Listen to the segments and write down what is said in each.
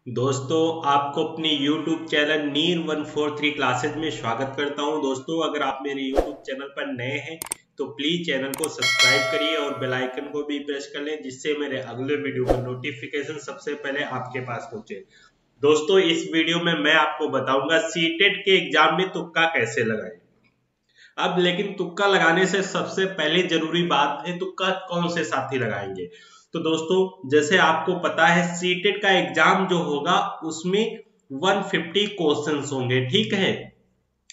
दोस्तों आपको अपनी YouTube चैनल नीर 143 क्लासेज में स्वागत करता हूं। दोस्तों अगर आप मेरे YouTube चैनल पर नए हैं तो प्लीज चैनल को सब्सक्राइब करिए और बेल आइकन को भी प्रेस कर लें, जिससे मेरे अगले वीडियो का नोटिफिकेशन सबसे पहले आपके पास पहुंचे। दोस्तों इस वीडियो में मैं आपको बताऊंगा सीटेट के एग्जाम में तुक्का कैसे लगाएं। अब लेकिन तुक्का लगाने से सबसे पहले जरूरी बात है तुक्का कौन से साथी लगाएंगे। तो दोस्तों जैसे आपको पता है सीटेट का एग्जाम जो होगा उसमें 150 क्वेश्चंस होंगे, ठीक है।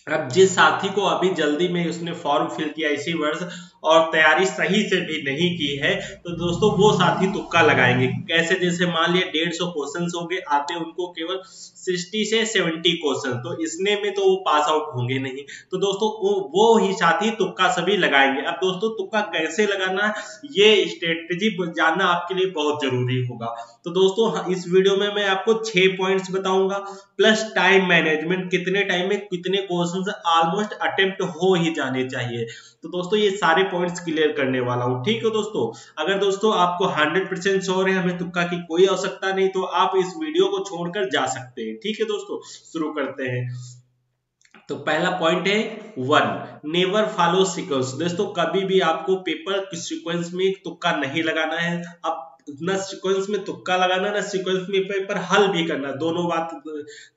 अब जिस साथी को अभी जल्दी में उसने फॉर्म फिल किया इसी वर्ष और तैयारी सही से भी नहीं की है, तो दोस्तों वो साथी तुक्का लगाएंगे। कैसे, जैसे मान लिया 150 क्वेश्चन होंगे आते उनको केवल 60 से 70 क्वेश्चन, तो इसने में तो वो पास आउट होंगे नहीं, तो दोस्तों वो ही साथी तुक्का सभी लगाएंगे। अब दोस्तों तुक्का कैसे लगाना ये स्ट्रेटेजी जानना आपके लिए बहुत जरूरी होगा। तो दोस्तों इस वीडियो में मैं आपको 6 पॉइंट्स बताऊंगा, प्लस टाइम मैनेजमेंट, कितने टाइम में कितने क्वेश्चंस ऑलमोस्ट अटेम्प्ट हो ही जाने चाहिए। तो दोस्तों ये सारे पॉइंट्स क्लियर करने वाला हूं, ठीक है दोस्तों। अगर दोस्तों आपको 100% श्योर है हमें तुक्का की कोई आवश्यकता नहीं, तो आप इस वीडियो को छोड़कर जा सकते हैं, ठीक है दोस्तों। शुरू करते हैं। तो पहला पॉइंट है 1, नेवर फॉलो सीक्वेंस। दोस्तों कभी भी आपको पेपर की सीक्वेंस में तुक्का नहीं लगाना है। अब न सीक्वेंस में तुक्का लगाना ना सीक्वेंस में पेपर हल भी करना, दोनों बात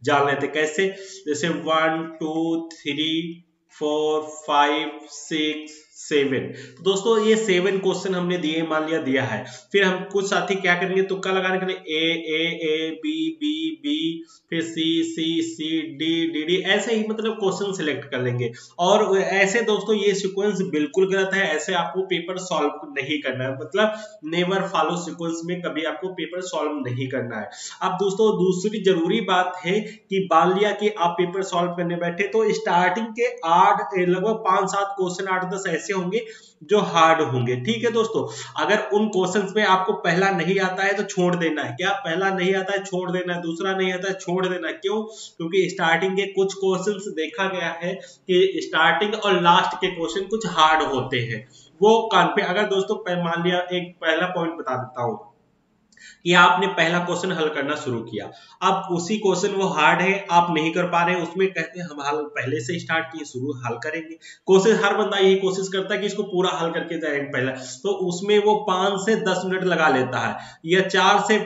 जान लेते। कैसे, जैसे 1 2 3 4 5 6 7। तो दोस्तों ये 7 क्वेश्चन हमने दिए, मान लिया दिया है। फिर हम कुछ साथी क्या करेंगे तुक्का लगाने के लिए ए बी बी बी, फिर सी सी सी डी डी डी, ऐसे ही मतलब क्वेश्चन सिलेक्ट कर लेंगे। और ऐसे दोस्तों ये सीक्वेंस बिल्कुल गलत है, ऐसे आपको पेपर सॉल्व नहीं करना है, मतलब नेवर फॉलो सीक्वेंस में कभी आपको पेपर सॉल्व नहीं करना है। अब दोस्तों दूसरी जरूरी बात है कि मान लिया कि आप पेपर सॉल्व करने बैठे तो स्टार्टिंग के 8 लगभग 5-7 क्वेश्चन 8-10 ऐसे होंगे जो हार्ड होंगे, ठीक है दोस्तों। अगर उन क्वेश्चंस में आपको पहला नहीं आता है तो छोड़ देना है। क्या, पहला नहीं आता है छोड़ देना है, दूसरा नहीं आता है छोड़ देना है। क्यों? क्योंकि स्टार्टिंग के कुछ क्वेश्चंस देखा गया है कि स्टार्टिंग और लास्ट के क्वेश्चन कुछ हार्ड होते हैं, वो अगर दोस्तों मान लिया एक पहला पॉइंट बता देता हूं कि आपने पहला क्वेश्चन हल करना शुरू किया, अब उसी क्वेश्चन वो हार्ड है आप नहीं कर पा रहे, उसमें कहते हैं हम हल पहले से स्टार्ट किए शुरू हल करेंगे। कोशिश हर बंदा यही कोशिश करता है कि इसको पूरा हल करके जाए पहला, तो उसमें वो 5 से 10 मिनट लगा लेता है, या 4 से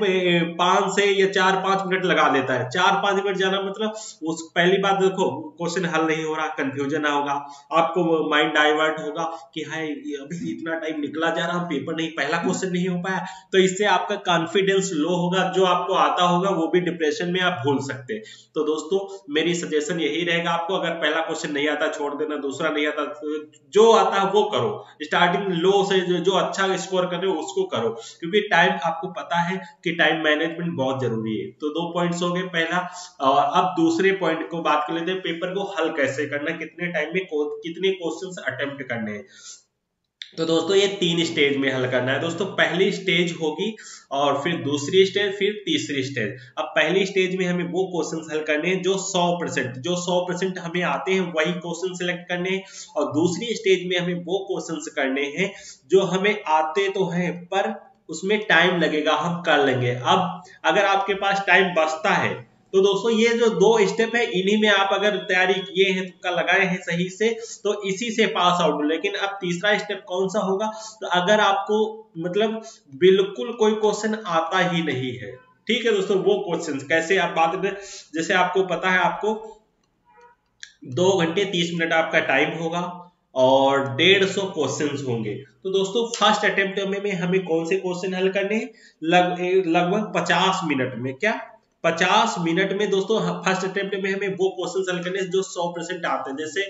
5 से या 4-5 मिनट लगा लेता है। 4-5 मिनट जाना मतलब उस पहली बात देखो क्वेश्चन हल नहीं हो रहा, कंफ्यूजन होगा, आपको माइंड डाइवर्ट होगा कि हाय अभी इतना टाइम निकला जा रहा, पेपर नहीं, पहला क्वेश्चन नहीं हो पाया, तो इससे आपका कॉन्फिडेंस लो होगा, जो आपको आता होगा वो भी डिप्रेशन में आप भूल सकते हैं। तो दोस्तों मेरी सजेशन यही रहेगा आपको, अगर पहला क्वेश्चन नहीं आता छोड़ देना, दूसरा नहीं आता जो आता है वो करो, स्टार्टिंग लो से जो अच्छा स्कोर कर रहे हो उसको करो, क्योंकि टाइम आपको पता है कि टाइम मैनेजमेंट बहुत जरूरी है। तो 2 पॉइंट्स हो गए पहला। अब दूसरे पॉइंट को बात कर लेते हैं, पेपर को हल कैसे करना, कितने टाइम में कितने क्वेश्चंस अटेम्प्ट करने हैं। तो दोस्तों ये 3 स्टेज में हल करना है। दोस्तों पहली स्टेज होगी और फिर दूसरी स्टेज, फिर तीसरी स्टेज। अब पहली स्टेज में हमें वो क्वेश्चंस हल करने हैं जो 100% हमें आते हैं, वही क्वेश्चन सिलेक्ट करने हैं। और दूसरी स्टेज में हमें वो क्वेश्चंस करने हैं जो हमें आते तो हैं पर उसमें टाइम लगेगा, हम कर लेंगे। अब अगर आपके पास टाइम बचता है तो दोस्तों ये जो 2 स्टेप है इन्हीं में आप अगर तैयारी किए हैं, तुक्का लगाए हैं सही से, तो इसी से पास आउट। लेकिन अब तीसरा स्टेप कौन सा होगा, तो अगर आपको मतलब बिल्कुल कोई क्वेश्चन आता ही नहीं है, ठीक है दोस्तों, वो क्वेश्चन कैसे आप बात में, जैसे आपको पता है आपको 2 घंटे 30 मिनट आपका टाइम होगा और 150 क्वेश्चंस होंगे। तो दोस्तों फर्स्ट अटेम्प्ट में हमें कौन से क्वेश्चन हल करने हैं, लगभग 50 मिनट में। क्या 50 मिनट में दोस्तों फर्स्ट अटेम्प्ट में हमें वो क्वेश्चन हल करने जो 100% आते हैं। जैसे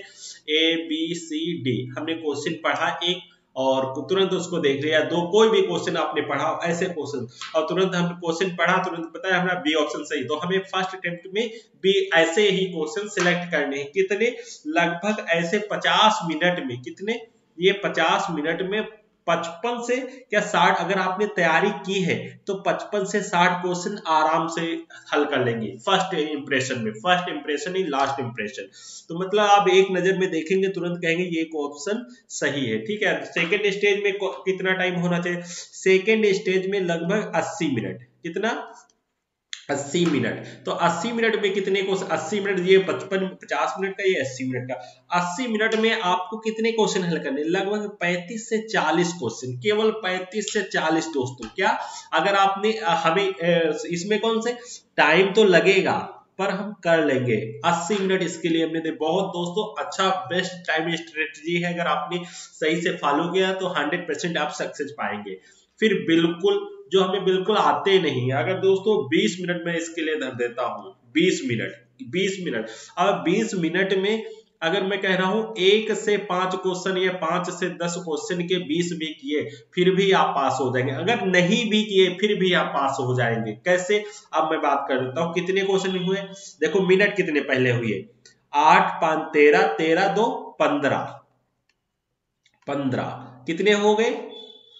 ए बी सी डी हमने क्वेश्चन पढ़ा एक और तुरंत उसको देख लिया, दो कोई भी क्वेश्चन आपने पढ़ा ऐसे क्वेश्चन और तुरंत हमने क्वेश्चन पढ़ा, तुरंत पता है हमारा बी ऑप्शन सही, तो हमें फर्स्ट अटेम्प्ट में भी ऐसे ही क्वेश्चन सिलेक्ट करने हैं। कितने, लगभग ऐसे 50 मिनट में, कितने, ये 50 मिनट में 55 से क्या 60, अगर आपने तैयारी की है तो 55 से 60 क्वेश्चन आराम से हल कर लेंगे फर्स्ट इंप्रेशन में। फर्स्ट इंप्रेशन ही लास्ट इंप्रेशन, तो मतलब आप एक नजर में देखेंगे तुरंत कहेंगे ये ऑप्शन सही है, ठीक है। सेकेंड स्टेज में कितना टाइम होना चाहिए, सेकेंड स्टेज में लगभग 80 मिनट, कितना, 80 मिनट। तो 80 मिनट में कितने क्वेश्चन, 80 मिनट ये 50 मिनट का, ये 80 मिनट का। 80 मिनट में आपको कितने क्वेश्चन हल करने, लगभग 35 से 40 क्वेश्चन, केवल 35 से 40 दोस्तों। क्या अगर आपने हमें इसमें कौन से टाइम तो लगेगा पर हम कर लेंगे 80 मिनट, इसके लिए हमने दे बहुत दोस्तों अच्छा बेस्ट टाइम स्ट्रेटजी है। अगर आपने सही से फॉलो किया तो 100% आप सक्सेस पाएंगे। फिर बिल्कुल जो हमें बिल्कुल आते नहीं, अगर दोस्तों 20 मिनट में इसके लिए धर देता हूं, 20 मिनट। अब 20 मिनट में अगर मैं कह रहा हूं 1 से 5 क्वेश्चन या 5 से 10 क्वेश्चन के 20 भी किए फिर भी आप पास हो जाएंगे। अगर नहीं भी किए फिर भी आप पास हो जाएंगे। कैसे, अब मैं बात कर देता हूं कितने क्वेश्चन हुए। देखो मिनट कितने पहले हुए, 8 5 13, 13 2 15, कितने हो गए,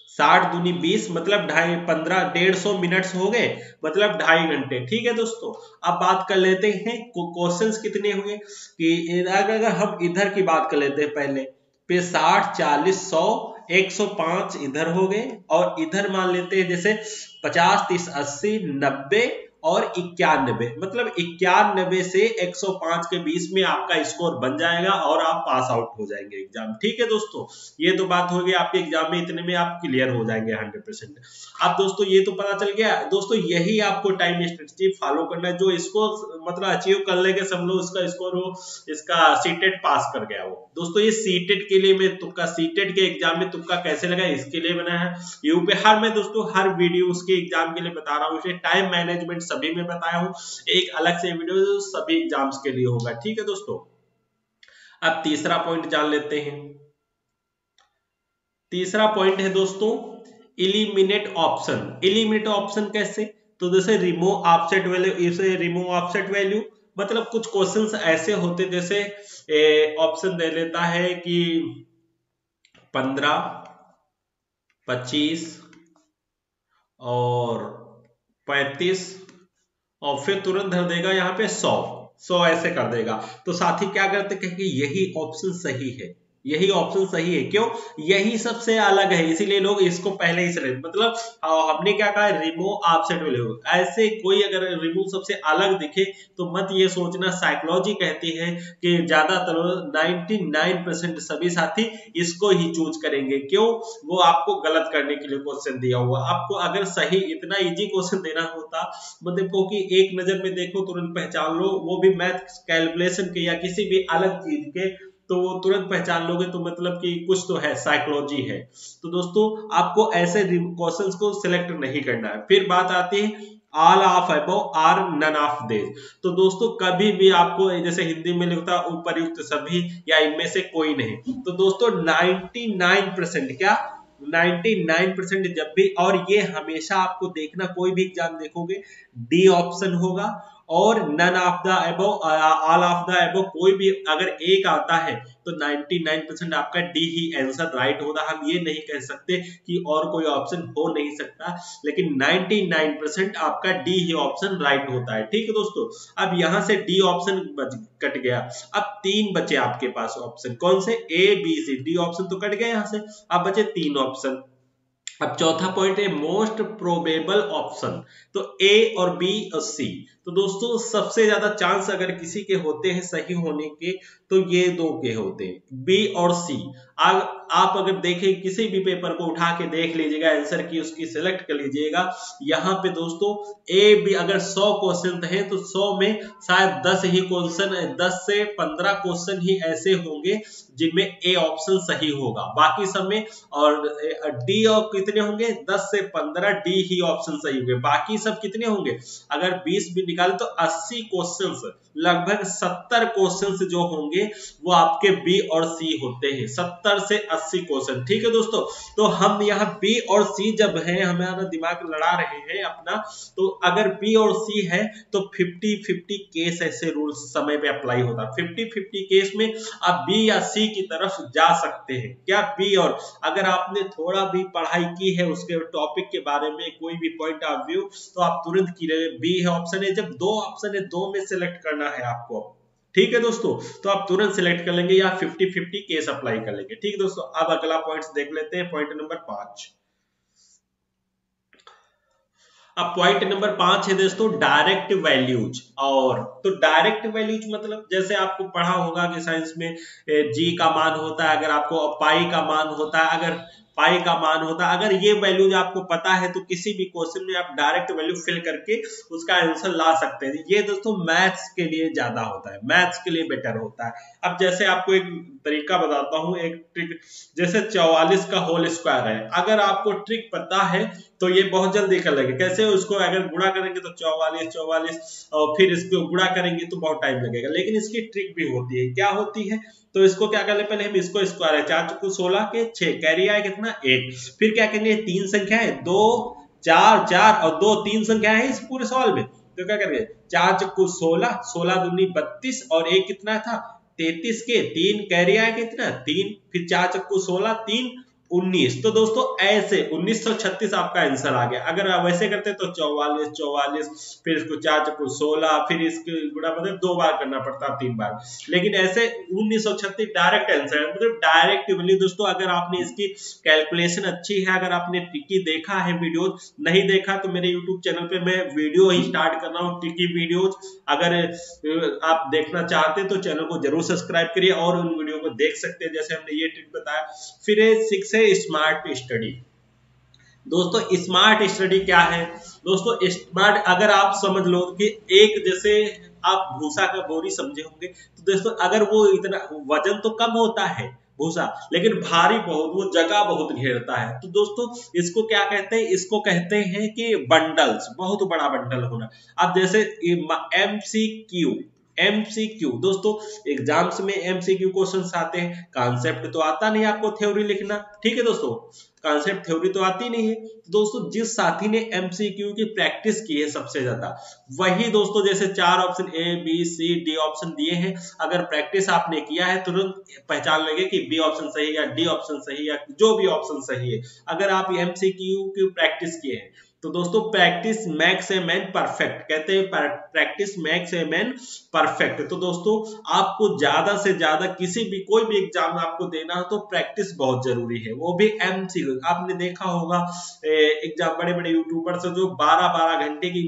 60 दूनी 20, मतलब 150 मिनट्स हो गए, मतलब 2.5 घंटे। ठीक है दोस्तों, अब बात कर लेते हैं क्वेश्चंस कितने हुए। कि अगर हम इधर की बात कर लेते हैं पहले पे 60 40 100 105 इधर हो गए, और इधर मान लेते हैं जैसे 50 30 80 90 और 91, मतलब 91 से 105 के बीच में आपका स्कोर बन जाएगा और आप पास आउट हो जाएंगे एग्जाम। ठीक है दोस्तों, ये तो बात हो गई, आपके एग्जाम में इतने में आप क्लियर हो जाएंगे 100%। अब दोस्तों ये तो पता चल गया दोस्तों, यही आपको टाइम स्ट्रेटजी फॉलो करना है। जो इसको मतलब अचीव कर लेंगे सब लोग, इसका स्कोर हो, इसका सीटेट पास कर गया वो। दोस्तों ये सीटेट के लिए मैं तुक्का, सीटेट के एग्जाम में तुक्का कैसे लगा इसके लिए बना है यूपी। हर मैं दोस्तों हर वीडियो उसके एग्जाम के लिए बता रहा हूँ, इसे टाइम मैनेजमेंट सभी में बताया हूँ, एक अलग से वीडियो सभी एग्जाम्स के लिए होगा। ठीक है दोस्तों, अब तीसरा पॉइंट जान लेते हैं। तीसरा पॉइंट है दोस्तों इलिमिनेट ऑप्शन। इलिमिनेट ऑप्शन कैसे, तो जैसे रिमूव ऑफसेट वैल्यू, इसे रिमूव ऑफसेट वैल्यू मतलब कुछ क्वेश्चंस ऐसे होते जैसे ऑप्शन दे लेता है कि 15 25 और 35 और फिर तुरंत धर देगा यहाँ पे 100 ऐसे कर देगा। तो साथी क्या करते हैं कि यही ऑप्शन सही है, यही ऑप्शन सही है। क्यों, यही सबसे अलग है, इसीलिए लोग इसको पहले ही सेलेक्ट, मतलब हमने क्या कहा रिमूव ऑफसेट वैल्यू। ऐसे कोई अगर रिमूव सबसे अलग दिखे तो मत ये सोचना, साइकोलॉजी कहती है कि ज्यादातर 99% सभी साथी इसको ही चूज करेंगे। क्यों, वो आपको गलत करने के लिए क्वेश्चन दिया हुआ। आपको अगर सही इतना इजी क्वेश्चन देना होता, मतलब क्योंकि एक नजर में देखो तुरंत पहचान लो, वो भी मैथ कैलकुलेशन के या किसी भी अलग चीज के, तो वो तुरंत पहचान लोगे, तो मतलब कि कुछ तो है, साइकोलॉजी है। तो दोस्तों आपको ऐसे क्वेश्चंस को सिलेक्ट नहीं करना है। फिर बात आती है all of above or none of this. तो दोस्तों कभी भी आपको जैसे हिंदी में लिखता है उपरयुक्त सभी या इनमें से कोई नहीं। तो दोस्तों 99% क्या 99% जब भी, और ये हमेशा आपको देखना, कोई भी एग्जाम देखोगे डी ऑप्शन होगा, और none of the above all of the above कोई भी अगर एक आता है तो 99% आपका डी ही आंसर राइट होगा। हम ये नहीं कह सकते कि और कोई ऑप्शन हो नहीं सकता, लेकिन 99% आपका डी ही ऑप्शन राइट होता है। ठीक है दोस्तों, अब यहां से डी ऑप्शन कट गया, अब 3 बचे आपके पास ऑप्शन, कौन से, A B C. D option तो कट गया यहां से, अब बचे 3 ऑप्शन। अब चौथा पॉइंट है मोस्ट प्रोबेबल ऑप्शन, तो ए और बी और सी। तो दोस्तों सबसे ज्यादा चांस अगर किसी के होते हैं सही होने के तो ये 2 के होते हैं, बी और सी। आप अगर देखें किसी भी पेपर को उठा के देख लीजिएगा, आंसर की उसकी सिलेक्ट कर लीजिएगा। यहाँ पे दोस्तों ए बी अगर 100 क्वेश्चन है तो 100 में शायद 10 ही क्वेश्चन, 10 से 15 क्वेश्चन ही ऐसे होंगे जिनमें ए ऑप्शन सही होगा, बाकी सब में, और डी और कितने होंगे 10 से 15 डी ही ऑप्शन सही होंगे, बाकी सब कितने होंगे, अगर 20 भी निकाले तो 80 क्वेश्चंस, लगभग 70 क्वेश्चंस जो होंगे वो आपके बी और सी होते हैं, 70 से 80 क्वेश्चन। ठीक है दोस्तों, तो हम यहाँ बी और सी जब है, हमारा दिमाग लड़ा रहे हैं अपना, तो अगर बी और सी है तो 50-50 केस ऐसे रूल्स समय पे अप्लाई होता है। 50-50 केस में आप बी या सी की तरफ जा सकते हैं। क्या बी, और अगर आपने थोड़ा भी पढ़ाई की है उसके टॉपिक के बारे में, कोई भी पॉइंट ऑफ व्यू, तो आप तुरंत की बी है ऑप्शन है। जब 2 ऑप्शन है, 2 में सिलेक्ट करना है आपको। ठीक है दोस्तों, तो आप तुरंत सिलेक्ट कर लेंगे या 50-50 केस अप्लाई कर लेंगे। ठीक है दोस्तों, अब अगला पॉइंट देख लेते हैं, पॉइंट नंबर 5। अब पॉइंट नंबर 5 है दोस्तों डायरेक्ट वैल्यूज। और तो डायरेक्ट वैल्यूज मतलब जैसे आपको पढ़ा होगा कि साइंस में जी का मान होता है, अगर आपको पाई का मान होता है, अगर पाई का मान होता है, अगर ये वैल्यूज आपको पता है तो किसी भी क्वेश्चन में आप डायरेक्ट वैल्यू फिल करके उसका आंसर ला सकते हैं। ये दोस्तों मैथ्स के लिए ज्यादा होता है, मैथ्स के लिए बेटर होता है। अब जैसे आपको एक तरीका बताता हूं, एक ट्रिक। जैसे 44 का होल स्क्वायर है, अगर आपको ट्रिक पता है तो ये बहुत जल्दी कर लेंगे। कैसे? उसको अगर गुणा करेंगे तो 44 और फिर इसको गुणा करेंगे तो बहुत टाइम लगेगा। लेकिन इसकी ट्रिक भी होती है, क्या होती है? तो इसको क्या कर ले, पहले हम इसको स्क्वायर है 4 चौको 16 के 6, कैरी आए कितना 1। फिर क्या करेंगे, 3 संख्या है 2 4 4 और 2 3 संख्या है इस पूरे सवाल में, तो क्या करेंगे 4 चौको 16, 16 दूनी 32 और 1 कितना था 33 के 3, कैरी आया कितना 3, फिर 4 चक्कू 16 3 19। तो दोस्तों ऐसे 1936 आपका आंसर आ गया। अगर आप वैसे करते तो 44 44, फिर इसको 4 चक्कू 16, फिर इसके गुणा मतलब 2 बार करना पड़ता 3 बार, लेकिन ऐसे 1936 डायरेक्ट आंसर है, मतलब डायरेक्ट वैल्यू। दोस्तों अगर आपने इसकी कैलकुलेशन अच्छी है, अगर आपने ट्रिकी देखा है वीडियो, नहीं देखा तो मेरे यूट्यूब चैनल पे मैं वीडियो ही स्टार्ट कर रहा हूँ ट्रिकी वीडियोज, अगर आप देखना चाहते हैं तो चैनल को जरूर सब्सक्राइब करिए और उन वीडियो को देख सकते हैं जैसे हमने ये ट्रिक बताया। फिर 6 है स्मार्ट स्टडी। दोस्तों स्मार्ट स्टडी क्या है? दोस्तों स्मार्ट अगर आप समझ लो कि एक जैसे आप भूसा का बोरी समझे होंगे, तो दोस्तों अगर वो इतना वजन तो कम होता है भूसा, लेकिन भारी बहुत, वो जगह बहुत घेरता है, तो दोस्तों इसको क्या कहते हैं? इसको कहते हैं कि बंडल्स, बहुत बड़ा बंडल होना। अब जैसे एमसीक्यू दोस्तों एग्जाम्स में एमसीक्यू क्वेश्चंस आते हैं, कॉन्सेप्ट तो आता नहीं आपको थ्योरी लिखना, ठीक है दोस्तों, कॉन्सेप्ट थ्योरी तो आती नहीं है। तो दोस्तों जिस साथी ने एमसीक्यू की प्रैक्टिस की है सबसे ज्यादा, वही दोस्तों जैसे 4 option A B C D option दिए हैं, अगर प्रैक्टिस आपने किया है तुरंत पहचान लेंगे कि बी ऑप्शन सही या डी ऑप्शन सही या जो भी ऑप्शन सही है, अगर आप एमसीक्यू की प्रैक्टिस किए हैं। तो दोस्तों practice makes a man perfect, कहते हैं practice makes a man perfect. तो दोस्तों आपको ज्यादा से ज्यादा किसी भी कोई भी एग्जाम आपको देना हो तो प्रैक्टिस बहुत जरूरी है, वो भी एमसीक्यू। आपने देखा होगा एग्जाम बड़े बड़े यूट्यूबर्स जो 12-12 घंटे की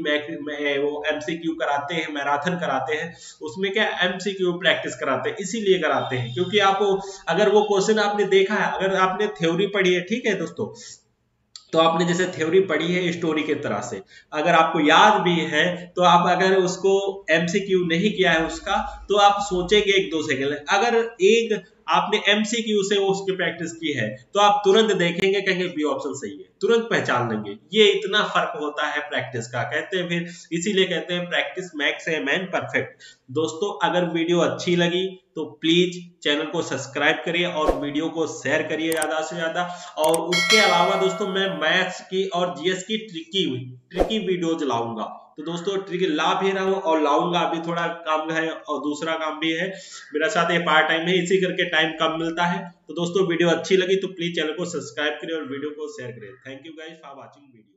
वो एमसीक्यू कराते हैं, मैराथन कराते हैं, उसमें क्या एमसीक्यू प्रैक्टिस कराते हैं, इसीलिए कराते हैं क्योंकि आपको अगर वो क्वेश्चन आपने देखा है, अगर आपने थ्योरी पढ़ी है, ठीक है दोस्तों, तो आपने जैसे थ्योरी पढ़ी है स्टोरी के तरह से, अगर आपको याद भी है तो आप अगर उसको एमसीक्यू नहीं किया है उसका, तो आप सोचेंगे 1-2 सेकंड। अगर एक आपने एमसीक्यू से उसकी प्रैक्टिस की है तो आप तुरंत देखेंगे, कहेंगे बी ऑप्शन सही है, तुरंत पहचान लेंगे। ये इतना फर्क होता है प्रैक्टिस का, कहते हैं फिर इसीलिए कहते हैं practice makes a man perfect. दोस्तों अगर वीडियो अच्छी लगी तो प्लीज चैनल को सब्सक्राइब करिए और वीडियो को शेयर करिए ज्यादा से ज्यादा। और उसके अलावा दोस्तों मैं मैथ्स की और जीएस की ट्रिकी वीडियोज लाऊंगा, तो दोस्तों ट्रिक ला भी रहा हूँ और लाऊंगा, अभी थोड़ा काम है और दूसरा काम भी है मेरा साथ, ये पार्ट टाइम है, इसी करके टाइम कम मिलता है। तो दोस्तों वीडियो अच्छी लगी तो प्लीज चैनल को सब्सक्राइब करिए और वीडियो को शेयर करिए। Thank you guys for watching video.